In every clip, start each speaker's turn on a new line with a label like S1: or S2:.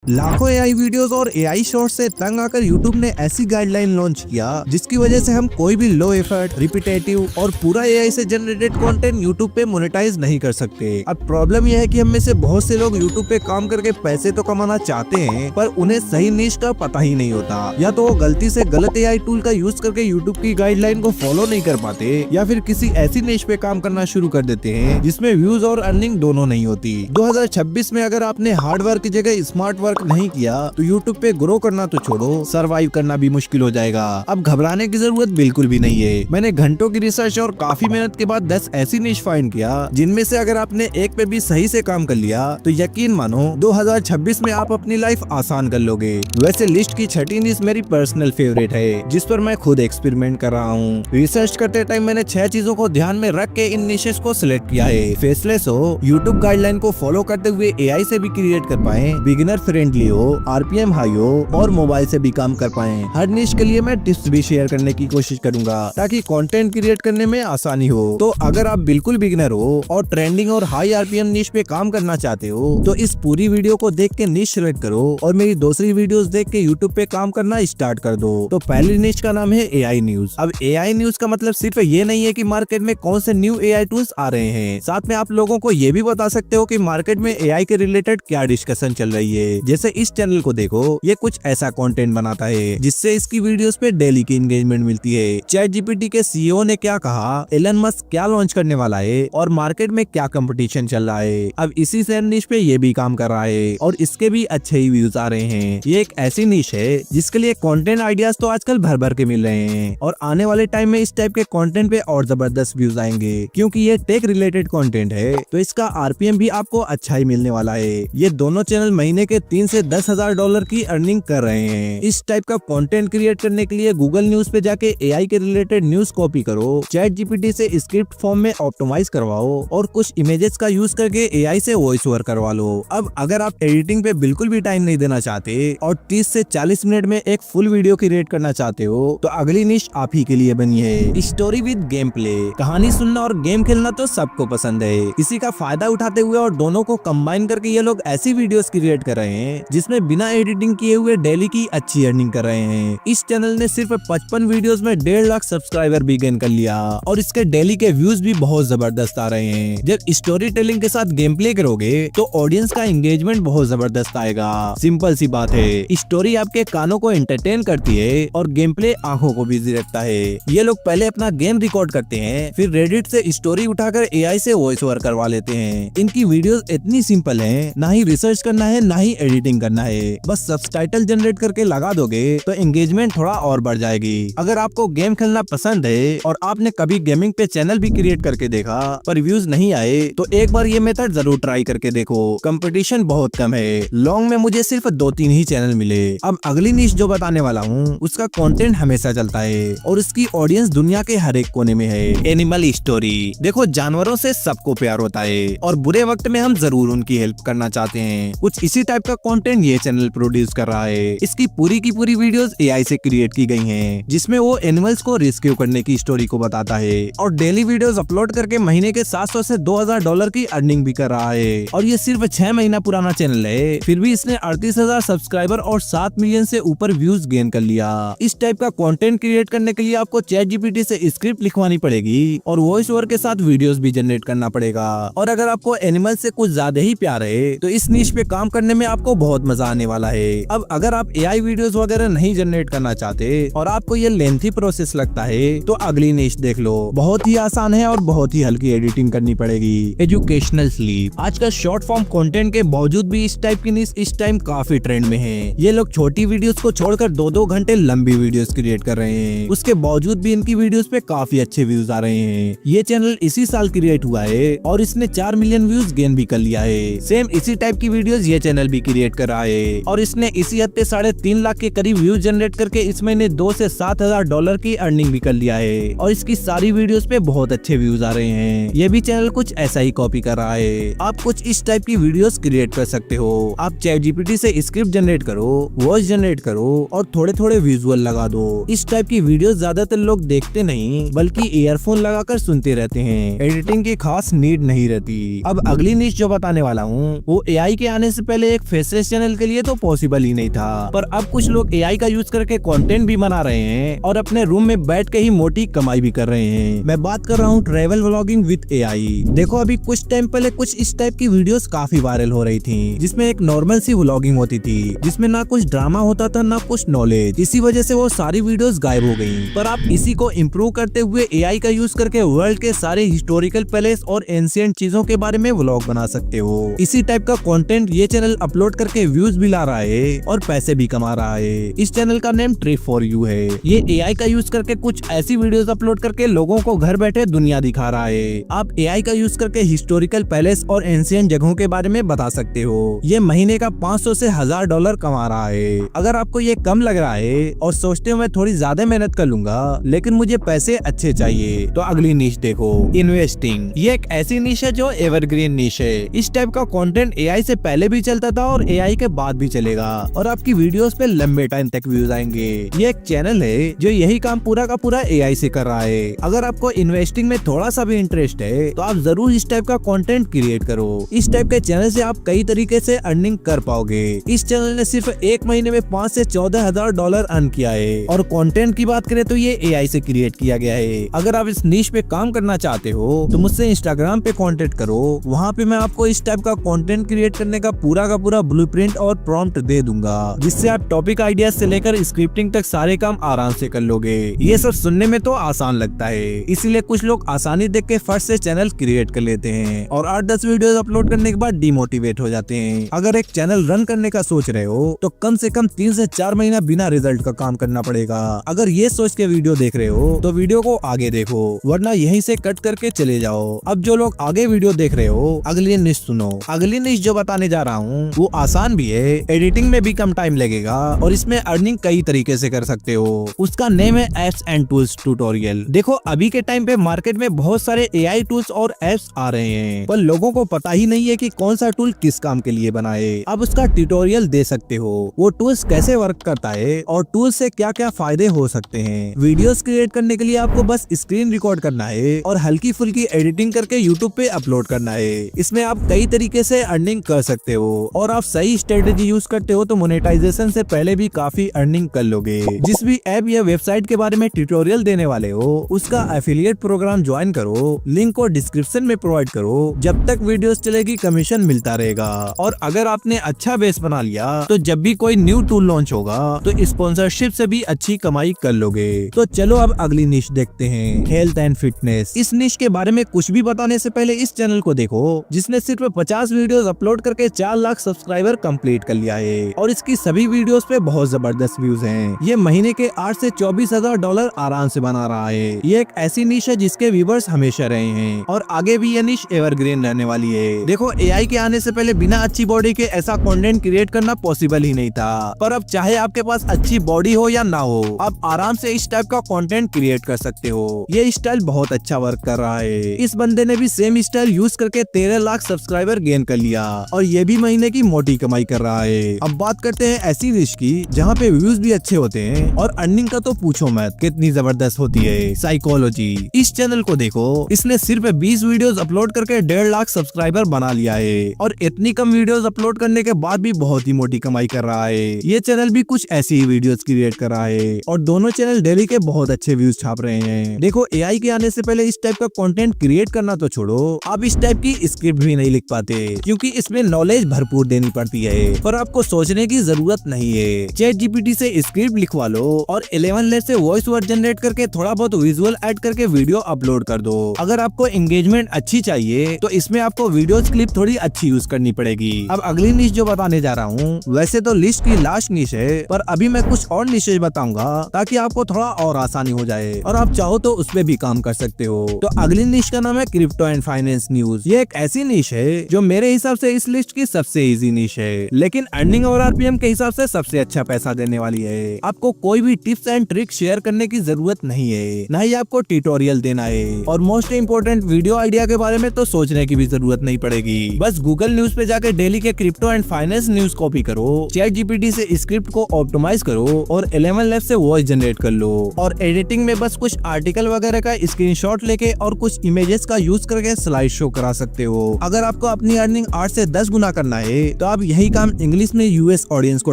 S1: लाखों AI videos और AI shorts से तंग आकर यूट्यूब ने ऐसी गाइडलाइन लॉन्च किया जिसकी वजह से हम कोई भी लो एफर्ट, रिपीटेटिव और पूरा एआई से जनरेटेड कंटेंट यूट्यूब पे मोनेटाइज नहीं कर सकते। अब प्रॉब्लम यह है कि हम में से बहुत से लोग यूट्यूब पे काम करके पैसे तो कमाना चाहते हैं, पर उन्हें सही निश का पता ही नहीं होता, या तो वो गलती से गलत एआई टूल का यूज करके यूट्यूब की गाइडलाइन को फॉलो नहीं कर पाते, या फिर किसी ऐसी निश पे काम करना शुरू कर देते हैं जिसमें व्यूज और अर्निंग दोनों नहीं होती। 2026 में अगर आपने हार्ड वर्क की जगह स्मार्ट वर्क नहीं किया तो यूट्यूब पे ग्रो करना तो छोड़ो, सरवाइव करना भी मुश्किल हो जाएगा। अब घबराने की जरूरत बिल्कुल भी नहीं है। मैंने घंटों की रिसर्च और काफी मेहनत के बाद 10 ऐसी निश फाइंड किया जिनमें से अगर आपने एक पे भी सही से काम कर लिया तो यकीन मानो 2026 में आप अपनी लाइफ आसान कर लोगे। वैसे लिस्ट की छठी निश मेरी पर्सनल फेवरेट है, जिस पर मैं खुद एक्सपेरिमेंट कर रहा हूँ। रिसर्च करते टाइम मैंने 6 चीजों को ध्यान में रख के इन निशेस को सिलेक्ट किया है। फेसलेस हो, यूट्यूब गाइडलाइन को फॉलो करते हुए एआई से भी क्रिएट कर पाए, बिगिनर फ्रेंडली हो, आरपीएम हाई हो और मोबाइल से भी काम कर पाए। हर निश के लिए मैं टिप्स भी शेयर करने की कोशिश करूंगा ताकि कंटेंट क्रिएट करने में आसानी हो। तो अगर आप बिल्कुल बिगिनर हो और ट्रेंडिंग और हाई आरपीएम निश पे काम करना चाहते हो तो इस पूरी वीडियो को देख के निश सिलेक्ट करो और मेरी दूसरी वीडियोस देख के यूट्यूब पे काम करना स्टार्ट कर दो। तो पहली निश का नाम है एआई न्यूज। अब एआई न्यूज का मतलब सिर्फ ये नहीं है कि मार्केट में कौन से न्यू एआई टूल्स आ रहे हैं, साथ में आप लोगों को ये भी बता सकते हो कि मार्केट में एआई के रिलेटेड क्या डिस्कशन चल रही है। जैसे इस चैनल को देखो, ये कुछ ऐसा कंटेंट बनाता है जिससे इसकी वीडियोस पे डेली की एंगेजमेंट मिलती है। चैट जीपीटी के सीईओ ने क्या कहा, एलन मस्क क्या लॉन्च करने वाला है और मार्केट में क्या कंपटीशन चल रहा है। अब इसी सेम निश पे ये भी काम कर रहा है और इसके भी अच्छे ही व्यूज आ रहे हैं। ये एक ऐसी निश है जिसके लिए कंटेंट आइडियाज तो आजकल भर भर के मिल रहे हैं और आने वाले टाइम में इस टाइप के कंटेंट पे और जबरदस्त व्यूज आएंगे। क्योंकि ये टेक रिलेटेड कंटेंट है तो इसका आरपीएम भी आपको अच्छा ही मिलने वाला है। ये दोनों चैनल महीने के 3 से 10 हजार डॉलर की अर्निंग कर रहे हैं। इस टाइप का कंटेंट क्रिएट करने के लिए गूगल न्यूज पे जाके एआई के रिलेटेड न्यूज कॉपी करो, चैट जीपीटी से स्क्रिप्ट फॉर्म में ऑप्टिमाइज करवाओ और कुछ इमेजेस का यूज करके एआई से वॉइस ओवर करवा लो। अब अगर आप एडिटिंग पे बिल्कुल भी टाइम नहीं देना चाहते और 30 से 40 मिनट में एक फुल वीडियो क्रिएट करना चाहते हो तो अगली निश आप ही के लिए बनी है, स्टोरी विद गेम प्ले। कहानी सुनना और गेम खेलना तो सबको पसंद है। इसी का फायदा उठाते हुए और दोनों को कंबाइन करके ये लोग ऐसी वीडियोस क्रिएट कर रहे हैं जिसमें बिना एडिटिंग किए हुए डेली की अच्छी अर्निंग कर रहे हैं। इस चैनल ने सिर्फ 55 वीडियोस में 1.5 लाख सब्सक्राइबर भी गेन कर लिया और इसके डेली के व्यूज भी बहुत जबरदस्त आ रहे हैं। जब स्टोरी टेलिंग के साथ गेम प्ले करोगे तो ऑडियंस का एंगेजमेंट बहुत जबरदस्त आएगा। सिंपल सी बात है, स्टोरी आपके कानों को एंटरटेन करती है और गेम प्ले आंखों को बिजी रखता है। ये लोग पहले अपना गेम रिकॉर्ड करते हैं, फिर रेडिट से स्टोरी उठाकर एआई से वॉइस ओवर करवा लेते हैं। इनकी वीडियोस इतनी सिंपल हैं, ना ही रिसर्च करना है ना ही एडिटिंग करना है, बस सबटाइटल जनरेट करके लगा दोगे तो एंगेजमेंट थोड़ा और बढ़ जाएगी। अगर आपको गेम खेलना पसंद है और आपने कभी गेमिंग पे चैनल भी क्रिएट करके देखा पर व्यूज नहीं आए तो एक बार ये मेथड जरूर ट्राई करके देखो। कंपटीशन बहुत कम है, लॉन्ग में मुझे सिर्फ 2-3 ही चैनल मिले। अब अगली निश जो बताने वाला हूँ उसका कंटेंट हमेशा चलता है और उसकी ऑडियंस दुनिया के हर एक कोने में है, एनिमल स्टोरी। देखो, जानवरों से सबको प्यार होता है और बुरे वक्त में हम जरूर उनकी हेल्प करना चाहते हैं। कुछ इसी टाइप का कंटेंट ये चैनल प्रोड्यूस कर रहा है। इसकी पूरी की पूरी वीडियोस एआई से क्रिएट की गई हैं, जिसमें वो एनिमल्स को रेस्क्यू करने की स्टोरी को बताता है और डेली वीडियोस अपलोड करके महीने के 700 से 2000 डॉलर की अर्निंग भी कर रहा है। और ये सिर्फ 6 महीना पुराना चैनल है, फिर भी इसने 38,000 सब्सक्राइबर और 7 मिलियन से ऊपर व्यूज गेन कर लिया। इस टाइप का कंटेंट क्रिएट करने के लिए आपको चैट जीपीटी से स्क्रिप्ट लिखवानी पड़ेगी और वॉइस ओवर के साथ वीडियोस भी जनरेट करना पड़ेगा। और अगर आपको एनिमल से कुछ ज्यादा ही प्यार है तो इस निश पे काम करने में आपको बहुत मजा आने वाला है। अब अगर आप एआई वीडियोस वगैरह नहीं जनरेट करना चाहते और आपको ये लेंथी प्रोसेस लगता है तो अगली निश देख लो। बहुत ही आसान है और बहुत ही हल्की एडिटिंग करनी पड़ेगी। Educational sleep. आजकल शॉर्ट फॉर्म कंटेंट के बावजूद भी इस टाइप की निश इस टाइम काफी ट्रेंड में है। ये लोग छोटी वीडियोस को छोड़कर 2-2 घंटे लंबी वीडियोस क्रिएट कर रहे हैं। उसके बावजूद भी इनकी वीडियोस पे काफी अच्छे व्यूज आ रहे हैं। ये चैनल इसी साल क्रिएट हुआ है और इसने 4 मिलियन व्यूज गेन भी कर लिया है। सेम इसी टाइप की वीडियोस ये चैनल भी क्रिएट कर रहा है और इसने इसी हफ्ते 3.5 लाख के करीब व्यूज जनरेट करके इस महीने 2 से 7 हजार डॉलर की अर्निंग भी कर लिया है और इसकी सारी वीडियोस पे बहुत अच्छे व्यूज आ रहे हैं। ये भी चैनल कुछ ऐसा ही कॉपी कर रहा है। आप कुछ इस टाइप की वीडियोस क्रिएट कर सकते हो। आप चैट जीपीटी से स्क्रिप्ट जनरेट करो, वॉइस जनरेट करो और थोड़े थोड़े विजुअल लगा दो। इस टाइप की वीडियोस ज्यादातर लोग देखते नहीं बल्कि ईयरफोन लगाकर सुनते रहते हैं। एडिटिंग की खास नीड नहीं रहती। अब अगली निश जो बताने वाला हूँ वो एआई के आने से पहले एक फेसलेस दूसरे चैनल के लिए तो पॉसिबल ही नहीं था। पर अब कुछ लोग एआई का यूज करके कंटेंट भी बना रहे हैं और अपने रूम में बैठ के ही मोटी कमाई भी कर रहे हैं। मैं बात कर रहा हूँ ट्रैवल व्लॉगिंग विद एआई। देखो अभी कुछ टाइम पहले कुछ इस टाइप की वीडियोस काफी वायरल हो रही थी, जिसमें एक नॉर्मल सी व्लॉगिंग होती थी, जिसमें ना कुछ ड्रामा होता था ना कुछ नॉलेज। इसी वजह से वो सारी वीडियोस गायब हो गयी। पर आप इसी को इम्प्रूव करते हुए एआई का यूज करके वर्ल्ड के सारे हिस्टोरिकल पैलेस और एंशिएंट चीजों के बारे में व्लॉग बना सकते हो। इसी टाइप का कंटेंट ये चैनल अपलोड करके व्यूज भी ला रहा है और पैसे भी कमा रहा है। इस चैनल का नेम ट्रिप फॉर यू है। ये एआई का यूज करके कुछ ऐसी वीडियोस अपलोड करके लोगों को घर बैठे दुनिया दिखा रहा है। आप एआई का यूज करके हिस्टोरिकल पैलेस और एंशिएंट जगहों के बारे में बता सकते हो। ये महीने का 500 से $1000 कमा रहा है। अगर आपको ये कम लग रहा है और सोचते हो मैं थोड़ी ज्यादा मेहनत कर लूंगा लेकिन मुझे पैसे अच्छे चाहिए, तो अगली निश देखो, इन्वेस्टिंग। ये एक ऐसी निश है जो एवरग्रीन निश है। इस टाइप का कंटेंट एआई से पहले भी चलता था और एआई के बाद भी चलेगा और आपकी वीडियोस पे लंबे टाइम तक व्यूज आएंगे। ये एक चैनल है जो यही काम पूरा का पूरा एआई से कर रहा है। अगर आपको इन्वेस्टिंग में थोड़ा सा भी इंटरेस्ट है तो आप जरूर इस टाइप का कंटेंट क्रिएट करो। इस टाइप के चैनल से आप कई तरीके से अर्निंग कर पाओगे। इस चैनल ने सिर्फ एक महीने में $5,000 से $14,000 अर्न किया है। और कंटेंट की बात करें तो ये एआई से क्रिएट किया गया है। अगर आप इस निश पे काम करना चाहते हो तो मुझसे इंस्टाग्राम पे कांटेक्ट करो। वहाँ पे मैं आपको इस टाइप का कंटेंट क्रिएट करने का पूरा ब्लूप्रिंट और प्रॉम्प्ट दे दूंगा, जिससे आप टॉपिक आइडिया से लेकर स्क्रिप्टिंग तक सारे काम आराम से कर लोगे। ये सब सुनने में तो आसान लगता है, इसीलिए कुछ लोग आसानी देख के फर्स्ट से चैनल क्रिएट कर लेते हैं और 8-10 वीडियोस अपलोड करने के बाद डिमोटिवेट हो जाते हैं। अगर एक चैनल रन करने का सोच रहे हो तो कम से कम 3 से 4 महीना बिना रिजल्ट का काम करना पड़ेगा। अगर ये सोच के वीडियो देख रहे हो तो वीडियो को आगे देखो, वरना यहीं से कट करके चले जाओ। अब जो लोग आगे वीडियो देख रहे हो, अगली निश सुनो। अगली निश जो बताने जा रहा हूँ वो आसान भी है, एडिटिंग में भी कम टाइम लगेगा और इसमें अर्निंग कई तरीके से कर सकते हो। उसका नेम है एप्स एंड टूल्स ट्यूटोरियल। देखो अभी के टाइम पे मार्केट में बहुत सारे एआई टूल्स और एप्स आ रहे हैं, पर लोगों को पता ही नहीं है कि कौन सा टूल किस काम के लिए बना है। अब उसका ट्यूटोरियल दे सकते हो, वो टूल्स कैसे वर्क करता है और टूल से क्या क्या फायदे हो सकते हैं। वीडियोस क्रिएट करने के लिए आपको बस स्क्रीन रिकॉर्ड करना है और हल्की फुल्की एडिटिंग करके यूट्यूब पे अपलोड करना है। इसमें आप कई तरीके से अर्निंग कर सकते हो और आप सही स्ट्रेटेजी यूज करते हो तो मोनेटाइजेशन से पहले भी काफी अर्निंग कर लोगे। जिस भी ऐप या वेबसाइट के बारे में ट्यूटोरियल देने वाले हो उसका एफिलिएट प्रोग्राम ज्वाइन करो, लिंक को डिस्क्रिप्शन में प्रोवाइड करो। जब तक वीडियोस चलेगी कमीशन मिलता रहेगा और अगर आपने अच्छा बेस बना लिया तो जब भी कोई न्यू टूल लॉन्च होगा तो स्पॉन्सरशिप से भी अच्छी कमाई कर लोगे। तो चलो अब अगली निश देखते हैं, हेल्थ एंड फिटनेस। इस निश के बारे में कुछ भी बताने से पहले इस चैनल को देखो, जिसने सिर्फ 50 वीडियोस अपलोड करके 4 लाख सब्सक्राइबर कंप्लीट कर लिया है और इसकी सभी वीडियोस पे बहुत जबरदस्त व्यूज हैं। ये महीने के 8 से $24,000 आराम से बना रहा है। ये एक ऐसी निश है जिसके व्यूवर्स हमेशा रहे हैं और आगे भी ये निश एवरग्रीन रहने वाली है। देखो एआई के आने से पहले बिना अच्छी बॉडी के ऐसा कंटेंट क्रिएट करना पॉसिबल ही नहीं था, पर अब चाहे आपके पास अच्छी बॉडी हो या ना हो, आप आराम से इस टाइप का कंटेंट क्रिएट कर सकते हो। ये स्टाइल बहुत अच्छा वर्क कर रहा है। इस बंदे ने भी सेम स्टाइल यूज करके 13 लाख सब्सक्राइबर गेन कर लिया और ये भी महीने की मोटी कमाई कर रहा है। अब बात करते हैं ऐसी निश की जहाँ पे व्यूज भी अच्छे होते हैं और अर्निंग का तो पूछो मत, कितनी जबरदस्त होती है। साइकोलॉजी। इस चैनल को देखो, इसने सिर्फ 20 वीडियोस अपलोड करके 1.5 लाख सब्सक्राइबर बना लिया है और इतनी कम वीडियोस अपलोड करने के बाद भी बहुत ही मोटी कमाई कर रहा है। ये चैनल भी कुछ ऐसी ही वीडियोस क्रिएट कर रहा है और दोनों चैनल डेली के बहुत अच्छे व्यूज छाप रहे हैं। देखो एआई के आने से पहले इस टाइप का कंटेंट क्रिएट करना तो छोड़ो, आप इस टाइप की स्क्रिप्ट भी नहीं लिख पाते क्योंकि इसमें नॉलेज भरपूर देनी पड़ती है, पर आपको सोचने की जरूरत नहीं है। चैट जीपीटी से स्क्रिप्ट लिखवा लो और 11 लेयर से वॉइस ओवर जनरेट करके थोड़ा बहुत विजुअल ऐड करके वीडियो अपलोड कर दो। अगर आपको एंगेजमेंट अच्छी चाहिए तो इसमें आपको वीडियो क्लिप थोड़ी अच्छी यूज करनी पड़ेगी। अब अगली निश जो बताने जा रहा हूँ वैसे तो लिस्ट की लास्ट निश है, पर अभी मैं कुछ और निशेज बताऊंगा ताकि आपको थोड़ा और आसानी हो जाए और आप चाहो तो उस पे भी काम कर सकते हो। तो अगली निश का नाम है क्रिप्टो एंड फाइनेंस न्यूज। ये एक ऐसी निश है जो मेरे हिसाब से इस लिस्ट की सबसे इजी निश है, लेकिन अर्निंग और आरपीएम के हिसाब से सबसे अच्छा पैसा देने वाली है। आपको कोई भी टिप्स एंड ट्रिक शेयर करने की जरूरत नहीं है, न ही आपको ट्यूटोरियल देना है और मोस्ट इम्पोर्टेंट वीडियो आइडिया के बारे में तो सोचने की भी जरूरत नहीं पड़ेगी। बस गूगल न्यूज पे जाकर डेली के crypto and finance news copy करो, चैट जीपीटी से स्क्रिप्ट को ऑप्टिमाइज करो और 11 लेयर से वॉइस जनरेट कर लो और एडिटिंग में बस कुछ आर्टिकल वगैरह का स्क्रीनशॉट लेके और कुछ इमेजेस का यूज करके स्लाइड शो करा सकते हो। अगर आपको अपनी अर्निंग 8 से 10 गुना करना है तो आप आप यही काम इंग्लिश में यूएस ऑडियंस को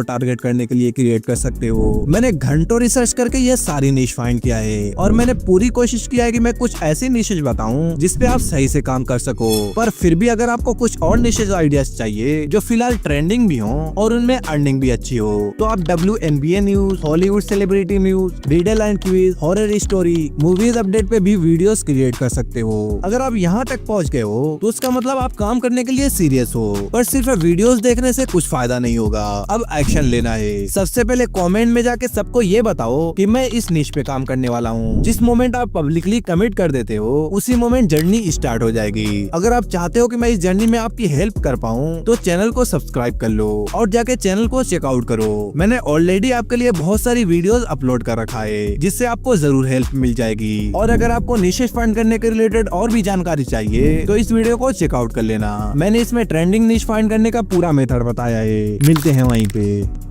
S1: टारगेट करने के लिए क्रिएट कर सकते हो। मैंने घंटों रिसर्च करके ये सारी निश फाइंड किया है और मैंने पूरी कोशिश किया है कि मैं कुछ ऐसी निशेज बताऊं जिसपे आप सही से काम कर सको। पर फिर भी अगर आपको कुछ और निशेज आइडियाज चाहिए जो फिलहाल ट्रेंडिंग भी हो और उनमें अर्निंग भी अच्छी हो, तो आप WNBA news, Hollywood celebrity news, riddle and quiz, horror story, movies update पे भी वीडियोस क्रिएट कर सकते हो। अगर आप यहाँ तक पहुँच गए हो तो उसका मतलब आप काम करने के लिए सीरियस हो। पर सिर्फ वीडियोस देखने से कुछ फायदा नहीं होगा, अब एक्शन लेना है। सबसे पहले कमेंट में जाके सबको ये बताओ कि मैं इस निश पे काम करने वाला हूँ। जिस मोमेंट आप पब्लिकली कमिट कर देते हो उसी मोमेंट जर्नी स्टार्ट हो जाएगी। अगर आप चाहते हो कि मैं इस जर्नी में आपकी हेल्प कर पाऊँ तो चैनल को सब्सक्राइब कर लो और जाके चैनल को चेकआउट करो। मैंने ऑलरेडी आपके लिए बहुत सारी वीडियोस अपलोड कर रखा है जिससे आपको जरूर हेल्प मिल जाएगी। और अगर आपको निशेज फाइंड करने के रिलेटेड और भी जानकारी चाहिए तो इस वीडियो को चेकआउट कर लेना। मैंने इसमें ट्रेंडिंग निश फाइंड करने का पूरा मेथड बताया है। मिलते हैं वहीं पे।